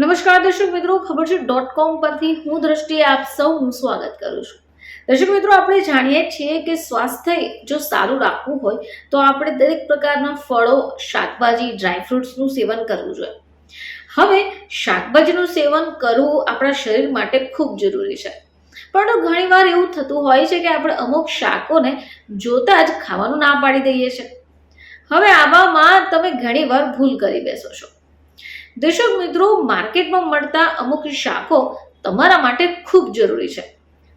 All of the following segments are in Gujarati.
નમસ્કાર દર્શક મિત્રો, ખબર છે .com પરથી હું દ્રષ્ટિએ આપ સૌનું સ્વાગત કરું છું. દર્શક મિત્રો, આપણે જાણીએ છીએ કે સ્વાસ્થ્ય જો સારું રાખવું હોય તો આપણે દરેક પ્રકારના ફળો, શાકભાજી, ડ્રાયફ્રૂટ્સનું સેવન કરવું જોઈએ. હવે શાકભાજીનું સેવન કરવું આપણા શરીર માટે ખૂબ જરૂરી છે, પરંતુ ઘણીવાર એવું થતું હોય છે કે આપણે અમુક શાકોને જોતા જ ખાવાનું ના પાડી દઈએ છીએ. હવે આવામાં તમે ઘણીવાર ભૂલ કરી બેસો છો. દર્શક મિત્રો, માર્કેટમાં મળતા અમુક શાકો તમારા માટે ખૂબ જરૂરી છે.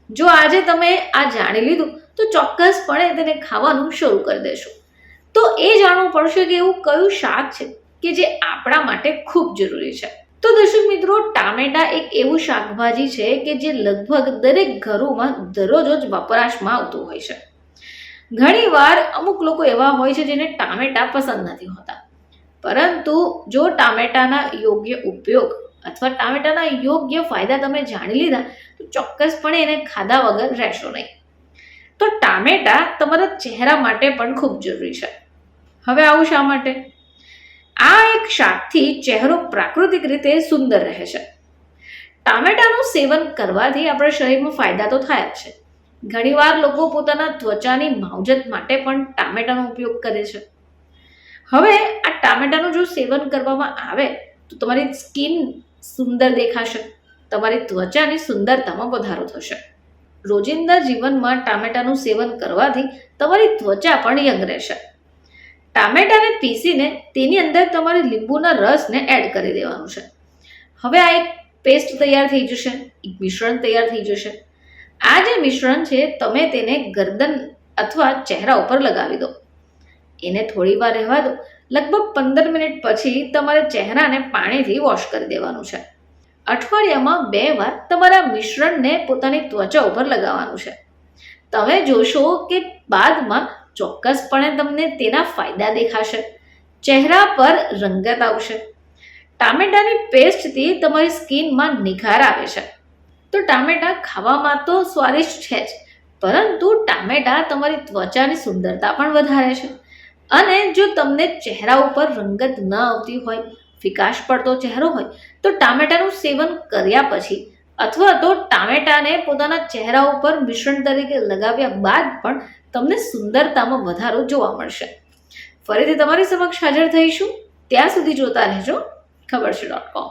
જો આજે તમે આ જાણી લીધું તો ચોક્કસપણે તેને ખાવાનું શરૂ કરી દેશો. તો એ જાણવું પડશે કે એવું કયું શાક છે કે જે આપણા માટે ખૂબ જરૂરી છે. તો દર્શક મિત્રો, ટામેટા એક એવું શાકભાજી છે કે જે લગભગ દરેક ઘરોમાં દરરોજ જ વપરાશમાં આવતું હોય છે. ઘણીવાર અમુક લોકો એવા હોય છે જેને ટામેટા પસંદ નથી હોતા, પરંતુ જો ટામેટાના યોગ્ય ઉપયોગ અથવા ટામેટાના યોગ્ય ફાયદા તમે જાણી લીધા તો ચોક્કસપણે એને ખાધા વગર રહેશો નહીં. તો ટામેટા તમારા ચહેરા માટે પણ ખૂબ જરૂરી છે. હવે આવું શા માટે? આ એક શાકથી ચહેરો પ્રાકૃતિક રીતે સુંદર રહે છે. ટામેટાનું સેવન કરવાથી આપણા શરીરમાં ફાયદા તો થાય જ છે. ઘણીવાર લોકો પોતાના ત્વચાની માવજત માટે પણ ટામેટાનો ઉપયોગ કરે છે. હવે આ ટામેટાનું જો સેવન કરવામાં આવે તો તમારી સ્કિન સુંદર દેખાશે, તમારી ત્વચાની સુંદરતામાં વધારો થશે. રોજિંદા જીવનમાં ટામેટાનું સેવન કરવાથી તમારી ત્વચા પણ યંગ રહેશે. ટામેટાને પીસીને તેની અંદર તમારે લીંબુના રસને એડ કરી દેવાનું છે. હવે આ એક પેસ્ટ તૈયાર થઈ જશે, એક મિશ્રણ તૈયાર થઈ જશે. આ જે મિશ્રણ છે તમે તેને ગરદન અથવા ચહેરા ઉપર લગાવી દો. એને થોડી વાર રહેવા દો. લગભગ 15 મિનિટ પછી તમારે ચહેરાને પાણીથી વોશ કરી દેવાનું છે. અઠવાડિયામાં 2 વાર તમારા મિશ્રણને પોતાની ત્વચા ઉપર લગાવવાનું છે. તમે જોશો કે બાદમાં ચોક્કસપણે તમને તેના ફાયદા દેખાશે. ચહેરા પર રંગત આવશે. ટામેટાની પેસ્ટથી તમારી સ્કિનમાં નિખાર આવે છે. તો ટામેટા ખાવામાં તો સ્વાદિષ્ટ છે જ, પરંતુ ટામેટા તમારી ત્વચાની સુંદરતા પણ વધારે છે. અને જો તમને ચહેરા ઉપર રંગત ન આવતી હોય, ફિકાશ પડતો ચહેરો હોય, તો ટામેટાનું સેવન કર્યા પછી અથવા તો ટામેટાને પોતાના ચહેરા ઉપર મિશ્રણ તરીકે લગાવ્યા બાદ પણ તમને સુંદરતામાં વધારો જોવા મળશે. ફરીથી તમારી સમક્ષ હાજર થઈશું. ત્યાં સુધી જોતા રહેજો ખબર છે .com.